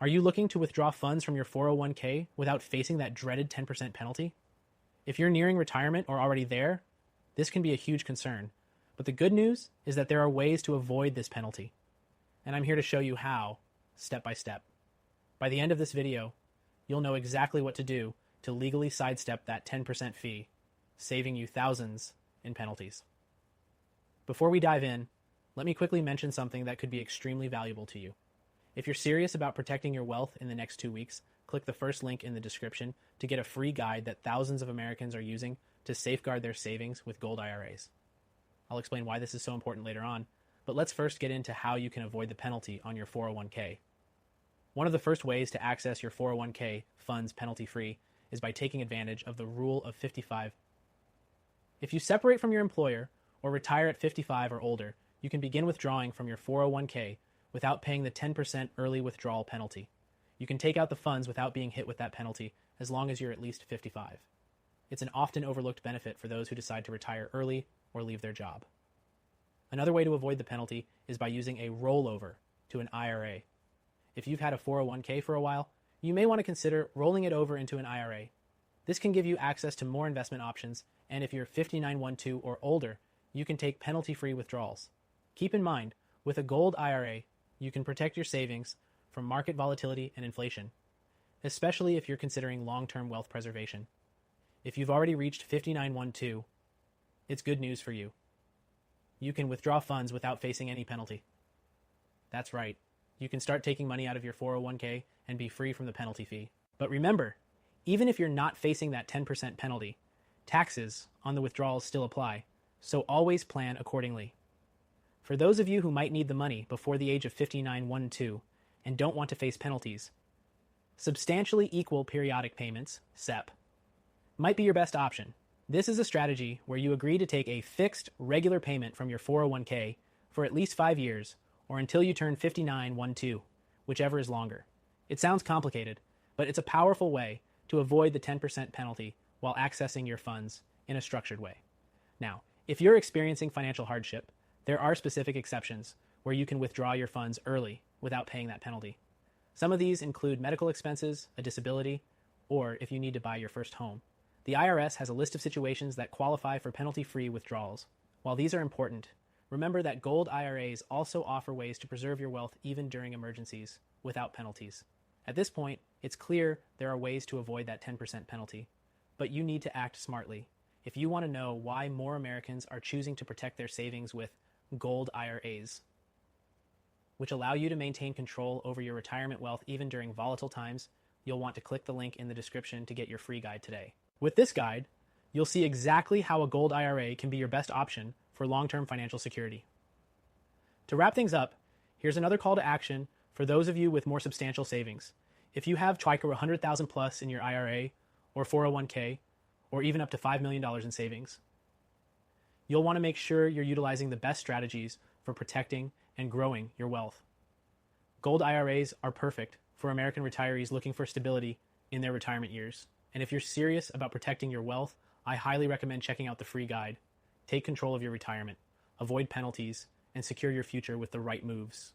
Are you looking to withdraw funds from your 401k without facing that dreaded 10% penalty? If you're nearing retirement or already there, this can be a huge concern. But the good news is that there are ways to avoid this penalty. And I'm here to show you how, step by step. By the end of this video, you'll know exactly what to do to legally sidestep that 10% fee, saving you thousands in penalties. Before we dive in, let me quickly mention something that could be extremely valuable to you. If you're serious about protecting your wealth in the next 2 weeks, click the first link in the description to get a free guide that thousands of Americans are using to safeguard their savings with gold IRAs. I'll explain why this is so important later on, but let's first get into how you can avoid the penalty on your 401k. One of the first ways to access your 401k funds penalty-free is by taking advantage of the Rule of 55. If you separate from your employer or retire at 55 or older, you can begin withdrawing from your 401k without paying the 10% early withdrawal penalty. You can take out the funds without being hit with that penalty as long as you're at least 55. It's an often overlooked benefit for those who decide to retire early or leave their job. Another way to avoid the penalty is by using a rollover to an IRA. If you've had a 401k for a while, you may want to consider rolling it over into an IRA. This can give you access to more investment options, and if you're 5912 or older, you can take penalty-free withdrawals. Keep in mind, with a gold IRA, you can protect your savings from market volatility and inflation, especially if you're considering long-term wealth preservation. If you've already reached 5912, it's good news for you. You can withdraw funds without facing any penalty. That's right. You can start taking money out of your 401k and be free from the penalty fee. But remember, even if you're not facing that 10% penalty, taxes on the withdrawals still apply, so always plan accordingly. For those of you who might need the money before the age of 5912 and don't want to face penalties, substantially equal periodic payments, SEP, might be your best option. This is a strategy where you agree to take a fixed, regular payment from your 401k for at least 5 years or until you turn 5912, whichever is longer. It sounds complicated, but it's a powerful way to avoid the 10% penalty while accessing your funds in a structured way. Now, if you're experiencing financial hardship, there are specific exceptions where you can withdraw your funds early without paying that penalty. Some of these include medical expenses, a disability, or if you need to buy your first home. The IRS has a list of situations that qualify for penalty-free withdrawals. While these are important, remember that gold IRAs also offer ways to preserve your wealth even during emergencies without penalties. At this point, it's clear there are ways to avoid that 10% penalty, but you need to act smartly. If you want to know why more Americans are choosing to protect their savings with gold IRAs, which allow you to maintain control over your retirement wealth even during volatile times, you'll want to click the link in the description to get your free guide today. With this guide, you'll see exactly how a gold IRA can be your best option for long-term financial security. To wrap things up, here's another call to action for those of you with more substantial savings. If you have like $100,000 plus in your IRA or 401k, or even up to $5 million in savings, you'll want to make sure you're utilizing the best strategies for protecting and growing your wealth. Gold IRAs are perfect for American retirees looking for stability in their retirement years. And if you're serious about protecting your wealth, I highly recommend checking out the free guide. Take control of your retirement, avoid penalties, and secure your future with the right moves.